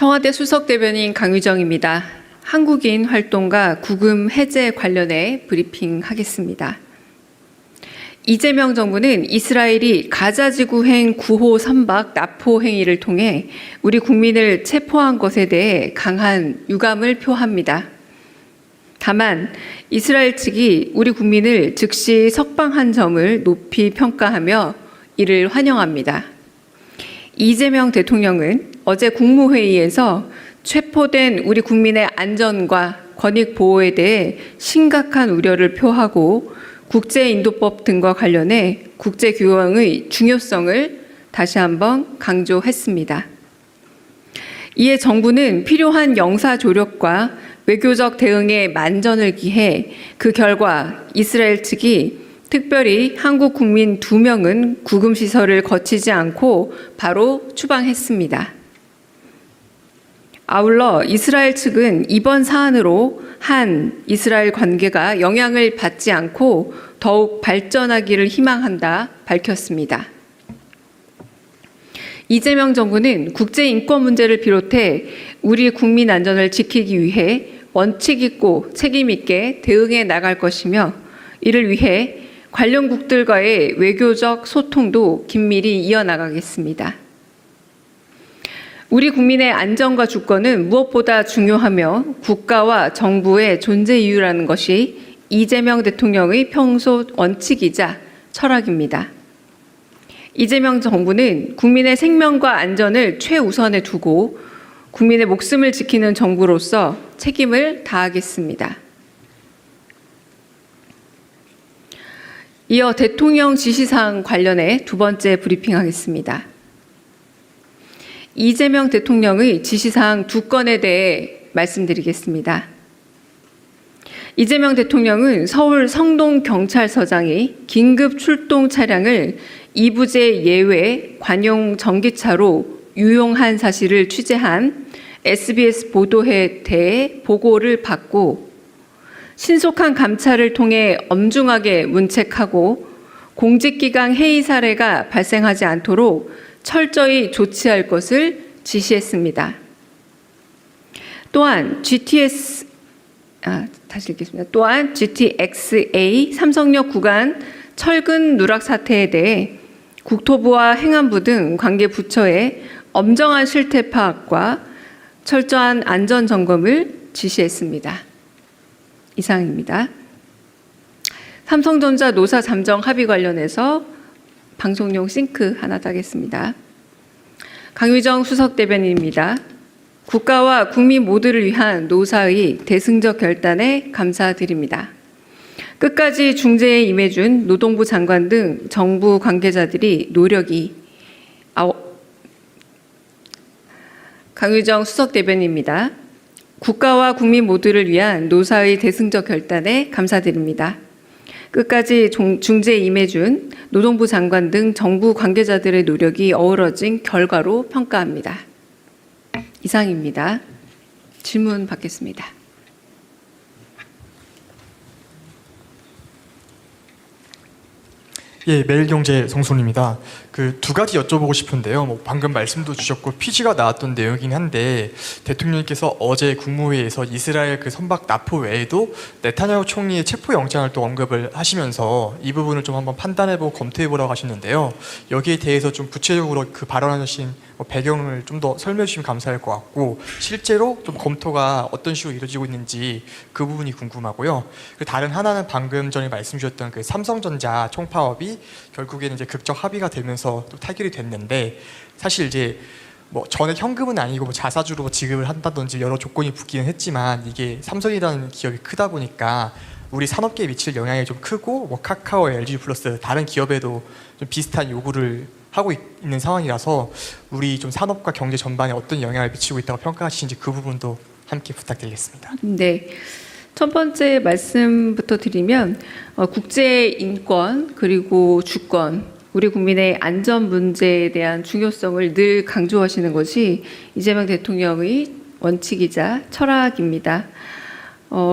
청와대 수석대변인 강유정입니다. 한국인 활동가 구금 해제 관련해 브리핑하겠습니다. 이재명 정부는 이스라엘이 가자지구행 9호 선박 납포 행위를 통해 우리 국민을 체포한 것에 대해 강한 유감을 표합니다. 다만 이스라엘 측이 우리 국민을 즉시 석방한 점을 높이 평가하며 이를 환영합니다. 이재명 대통령은 어제 국무회의에서 체포된 우리 국민의 안전과 권익 보호에 대해 심각한 우려를 표하고 국제인도법 등과 관련해 국제규범의 중요성을 다시 한번 강조했습니다. 이에 정부는 필요한 영사 조력과 외교적 대응에 만전을 기해 그 결과 이스라엘 측이 특별히 한국 국민 2명은 구금시설을 거치지 않고 바로 추방했습니다. 아울러 이스라엘 측은 이번 사안으로 한 이스라엘 관계가 영향을 받지 않고 더욱 발전하기를 희망한다 밝혔습니다. 이재명 정부는 국제인권 문제를 비롯해 우리 국민 안전을 지키기 위해 원칙 있고 책임 있게 대응해 나갈 것이며 이를 위해 관련국들과의 외교적 소통도 긴밀히 이어나가겠습니다. 우리 국민의 안전과 주권은 무엇보다 중요하며 국가와 정부의 존재 이유라는 것이 이재명 대통령의 평소 원칙이자 철학입니다. 이재명 정부는 국민의 생명과 안전을 최우선에 두고 국민의 목숨을 지키는 정부로서 책임을 다하겠습니다. 이어 대통령 지시사항 관련해 두 번째 브리핑하겠습니다. 이재명 대통령의 지시사항 2건에 대해 말씀드리겠습니다. 이재명 대통령은 서울 성동경찰서장이 긴급 출동 차량을 이부제 예외 관용 전기차로 유용한 사실을 취재한 SBS 보도에 대해 보고를 받고 신속한 감찰을 통해 엄중하게 문책하고 공직기강 해이 사례가 발생하지 않도록 철저히 조치할 것을 지시했습니다. 또한 GTX-A 삼성역 구간 철근 누락 사태에 대해 국토부와 행안부 등 관계 부처에 엄정한 실태 파악과 철저한 안전 점검을 지시했습니다. 이상입니다. 삼성전자 노사 잠정 합의 관련해서 방송용 싱크 하나 따겠습니다. 강유정 수석대변인입니다. 국가와 국민 모두를 위한 노사의 대승적 결단에 감사드립니다. 끝까지 중재에 임해준 노동부 장관 등 정부 관계자들이 강유정 수석대변인입니다. 국가와 국민 모두를 위한 노사의 대승적 결단에 감사드립니다. 끝까지 중재에 임해준 노동부 장관 등 정부 관계자들의 노력이 어우러진 결과로 평가합니다. 이상입니다. 질문 받겠습니다. 예, 매일경제 성순입니다. 그 두 가지 여쭤보고 싶은데요. 방금 말씀도 주셨고 피지가 나왔던 내용이긴 한데 대통령께서 어제 국무회의에서 이스라엘 그 선박 납포 외에도 네타냐후 총리의 체포 영장을 또 언급을 하시면서 이 부분을 좀 한번 판단해보고 검토해보라고 하셨는데요. 여기에 대해서 좀 구체적으로 그 발언하신 배경을 좀 더 설명해 주시면 감사할 것 같고 실제로 좀 검토가 어떤 식으로 이루어지고 있는지 그 부분이 궁금하고요. 다른 하나는 방금 전에 말씀 주셨던 그 삼성전자 총파업이 결국에는 이제 극적 합의가 되면서 또 타결이 됐는데 사실 이제 전액 현금은 아니고 자사주로 지급을 한다든지 여러 조건이 붙기는 했지만 이게 삼성이라는 기업이 크다 보니까 우리 산업계에 미칠 영향이 좀 크고 카카오, LG 플러스 다른 기업에도 좀 비슷한 요구를 하고 있는 상황이라서 우리 좀 산업과 경제 전반에 어떤 영향을 미치고 있다고 평가하시는지 그 부분도 함께 부탁드리겠습니다. 네. 첫 번째 말씀부터 드리면 국제 인권 그리고 주권, 우리 국민의 안전 문제에 대한 중요성을 늘 강조하시는 것이 이재명 대통령의 원칙이자 철학입니다.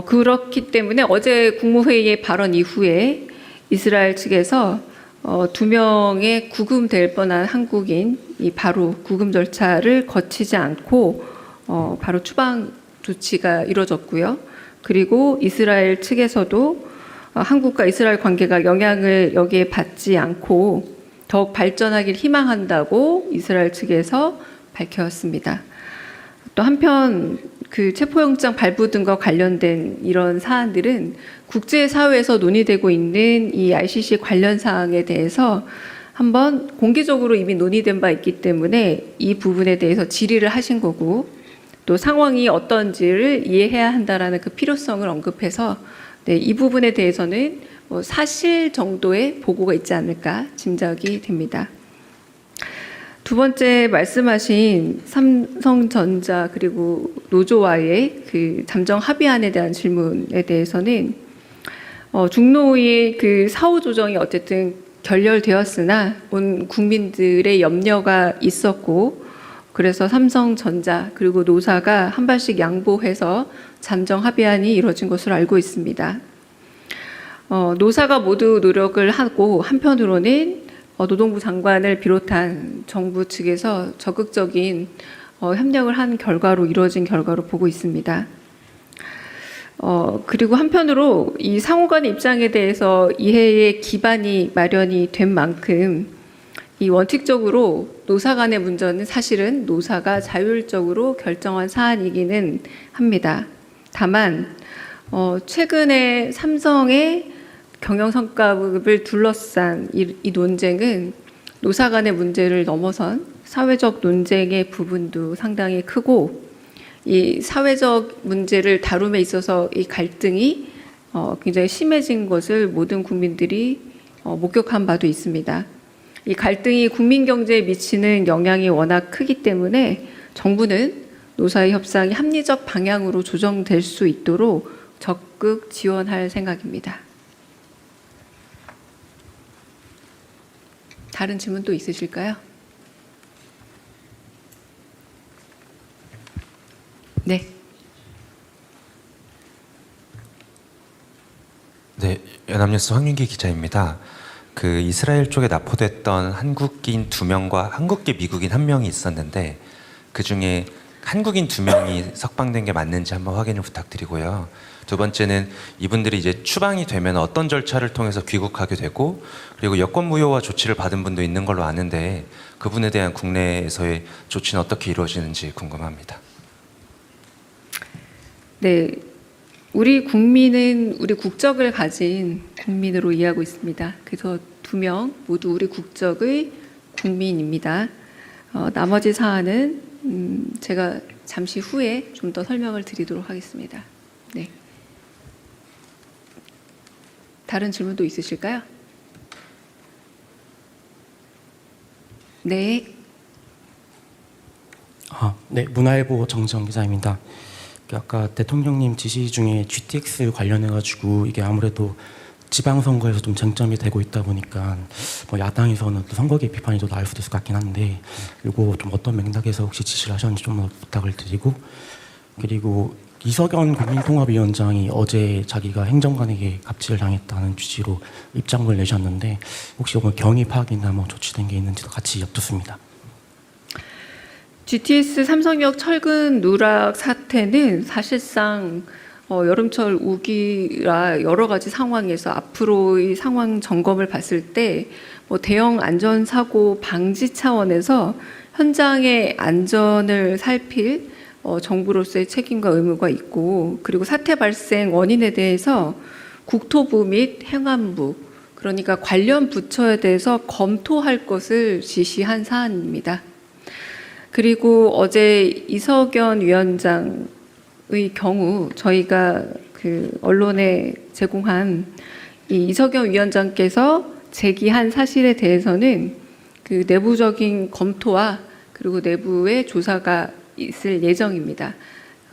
그렇기 때문에 어제 국무회의의 발언 이후에 이스라엘 측에서 2명의 구금될 뻔한 한국인이 바로 구금 절차를 거치지 않고 바로 추방 조치가 이뤄졌고요. 그리고 이스라엘 측에서도 한국과 이스라엘 관계가 영향을 여기에 받지 않고 더욱 발전하길 희망한다고 이스라엘 측에서 밝혔습니다. 또 한편 그 체포영장 발부 등과 관련된 이런 사안들은 국제사회에서 논의되고 있는 이 ICC 관련 사항에 대해서 한번 공개적으로 이미 논의된 바 있기 때문에 이 부분에 대해서 질의를 하신 거고, 또 상황이 어떤지를 이해해야 한다라는 그 필요성을 언급해서 네, 이 부분에 대해서는 사실 정도의 보고가 있지 않을까 짐작이 됩니다. 두 번째 말씀하신 삼성전자 그리고 노조와의 그 잠정 합의안에 대한 질문에 대해서는 중노의 그 사후 조정이 어쨌든 결렬되었으나 온 국민들의 염려가 있었고, 그래서 삼성전자 그리고 노사가 한 발씩 양보해서 잠정 합의안이 이루어진 것으로 알고 있습니다. 노사가 모두 노력을 하고 한편으로는 노동부 장관을 비롯한 정부 측에서 적극적인 협력을 한 결과로 이루어진 결과로 보고 있습니다. 그리고 한편으로 이 상호 간의 입장에 대해서 이해의 기반이 마련이 된 만큼 이 원칙적으로 노사 간의 문제는 사실은 노사가 자율적으로 결정한 사안이기는 합니다. 다만 최근에 삼성의 경영성과급을 둘러싼 이 논쟁은 노사 간의 문제를 넘어선 사회적 논쟁의 부분도 상당히 크고, 이 사회적 문제를 다룸에 있어서 이 갈등이 굉장히 심해진 것을 모든 국민들이 목격한 바도 있습니다. 이 갈등이 국민 경제에 미치는 영향이 워낙 크기 때문에 정부는 노사의 협상이 합리적 방향으로 조정될 수 있도록 적극 지원할 생각입니다. 다른 질문 또 있으실까요? 네. 네, 연합뉴스 황윤기 기자입니다. 그 이스라엘 쪽에 납포됐던 한국인 2명과 한국계 미국인 1명이 있었는데, 그 중에 한국인 2명이 석방된 게 맞는지 한번 확인을 부탁드리고요. 두 번째는 이분들이 이제 추방이 되면 어떤 절차를 통해서 귀국하게 되고, 그리고 여권 무효화 조치를 받은 분도 있는 걸로 아는데 그분에 대한 국내에서의 조치는 어떻게 이루어지는지 궁금합니다. 네, 우리 국민은 우리 국적을 가진 국민으로 이해하고 있습니다. 그래서 2명 모두 우리 국적의 국민입니다. 나머지 사안은 제가 잠시 후에 좀 더 설명을 드리도록 하겠습니다. 네. 다른 질문도 있으실까요? 네. 네, 문화일보 정지영 기자입니다. 아까 대통령님 지시 중에 GTX 관련해가지고 이게 아무래도 지방선거에서 좀 쟁점이 되고 있다 보니까 야당에서는 또 선거개 비판이 더 나올 수도 있을 것 같긴 한데, 이거 좀 어떤 맥락에서 혹시 지시를 하셨는지 좀 더 부탁을 드리고, 그리고 이석연 국민통합위원장이 어제 자기가 행정관에게 갑질을 당했다는 취지로 입장을 내셨는데, 혹시 오늘 경위 파악이나 조치된 게 있는지도 같이 여쭙습니다. GTS 삼성역 철근 누락 사태는 사실상 여름철 우기라 여러 가지 상황에서 앞으로의 상황 점검을 봤을 때 대형 안전사고 방지 차원에서 현장의 안전을 살필 정부로서의 책임과 의무가 있고, 그리고 사태 발생 원인에 대해서 국토부 및 행안부, 그러니까 관련 부처에 대해서 검토할 것을 지시한 사안입니다. 그리고 어제 이석연 위원장의 경우 저희가 그 언론에 제공한 이 이석연 위원장께서 제기한 사실에 대해서는 그 내부적인 검토와 그리고 내부의 조사가 있을 예정입니다.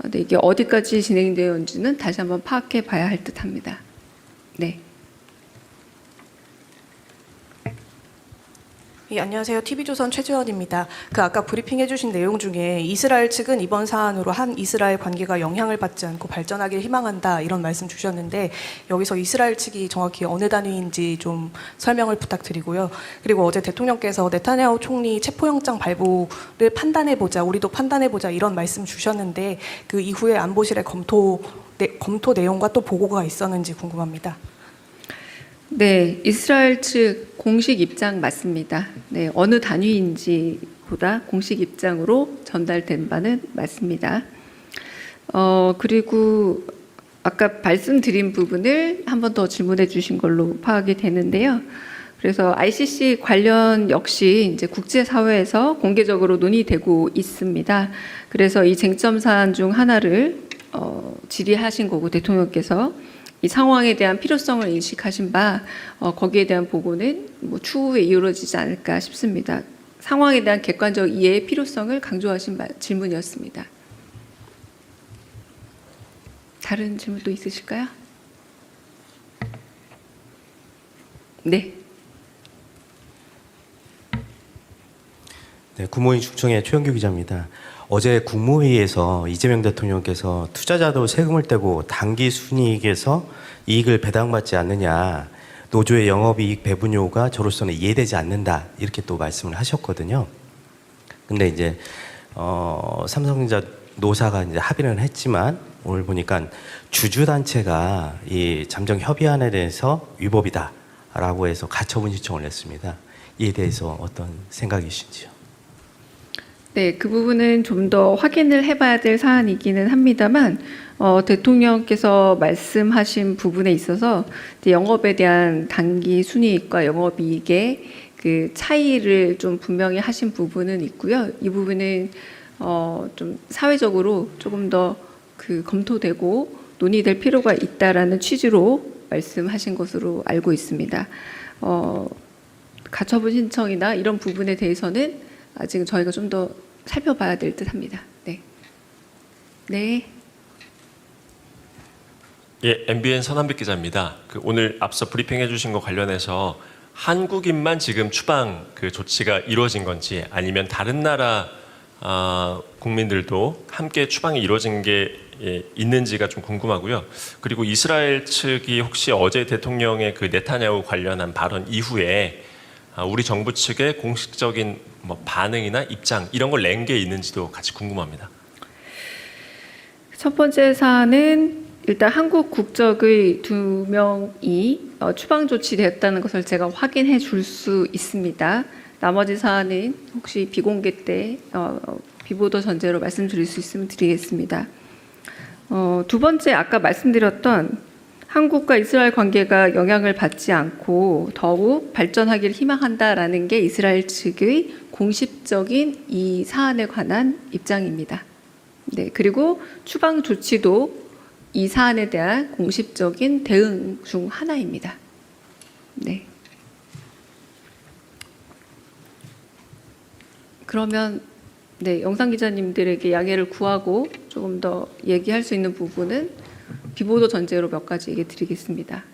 근데 이게 어디까지 진행되었는지는 다시 한번 파악해 봐야 할 듯합니다. 네. 예, 안녕하세요. TV조선 최주연입니다. 아까 브리핑 해주신 내용 중에 이스라엘 측은 이번 사안으로 한 이스라엘 관계가 영향을 받지 않고 발전하길 희망한다 이런 말씀 주셨는데 여기서 이스라엘 측이 정확히 어느 단위인지 좀 설명을 부탁드리고요. 그리고 어제 대통령께서 네타냐후 총리 체포영장 발부를 판단해보자, 우리도 판단해보자 이런 말씀 주셨는데 그 이후에 안보실의 검토 내용과 또 보고가 있었는지 궁금합니다. 네, 이스라엘 측 공식 입장 맞습니다. 네, 어느 단위인지보다 공식 입장으로 전달된 바는 맞습니다. 그리고 아까 말씀드린 부분을 한 번 더 질문해 주신 걸로 파악이 되는데요. 그래서 ICC 관련 역시 이제 국제사회에서 공개적으로 논의되고 있습니다. 그래서 이 쟁점 사안 중 하나를 질의하신 거고 대통령께서 이 상황에 대한 필요성을 인식하신 바 거기에 대한 보고는 뭐 추후에 이루어지지 않을까 싶습니다. 상황에 대한 객관적 이해의 필요성을 강조하신 질문이었습니다. 다른 질문도 있으실까요? 네. 네, 국무회의 중청의 최영규 기자입니다. 어제 국무회의에서 이재명 대통령께서 투자자도 세금을 떼고 당기 순이익에서 이익을 배당받지 않느냐, 노조의 영업이익 배분 요구가 저로서는 이해되지 않는다 이렇게 또 말씀을 하셨거든요. 근데 이제 삼성전자 노사가 이제 합의는 했지만 오늘 보니까 주주단체가 이 잠정 협의안에 대해서 위법이다라고 해서 가처분 신청을 냈습니다. 이에 대해서 어떤 생각이신지요? 네, 그 부분은 좀 더 확인을 해봐야 될 사안이기는 합니다만 대통령께서 말씀하신 부분에 있어서 이제 영업에 대한 단기 순이익과 영업이익의 그 차이를 좀 분명히 하신 부분은 있고요. 이 부분은 좀 사회적으로 조금 더 그 검토되고 논의될 필요가 있다라는 취지로 말씀하신 것으로 알고 있습니다. 가처분 신청이나 이런 부분에 대해서는 아직 저희가 좀 더 살펴봐야 될 듯합니다. 네. 네. 예, MBN 선한빛 기자입니다. 오늘 앞서 브리핑해 주신 거 관련해서 한국인만 지금 추방 조치가 이루어진 건지 아니면 다른 나라 국민들도 함께 추방이 이루어진 게 있는지가 좀 궁금하고요. 그리고 이스라엘 측이 혹시 어제 대통령의 네타냐후 관련한 발언 이후에 우리 정부 측의 공식적인 반응이나 입장 이런 걸 낸 게 있는지도 같이 궁금합니다. 첫 번째 사안은 일단 한국 국적의 2명이 추방 조치되었다는 것을 제가 확인해 줄 수 있습니다. 나머지 사안은 혹시 비공개 때 비보도 전제로 말씀드릴 수 있으면 드리겠습니다. 두 번째 아까 말씀드렸던 한국과 이스라엘 관계가 영향을 받지 않고 더욱 발전하기를 희망한다라는 게 이스라엘 측의 공식적인 이 사안에 관한 입장입니다. 네, 그리고 추방 조치도 이 사안에 대한 공식적인 대응 중 하나입니다. 네. 그러면 네, 영상 기자님들에게 양해를 구하고 조금 더 얘기할 수 있는 부분은 비보도 전제로 몇 가지 얘기 드리겠습니다.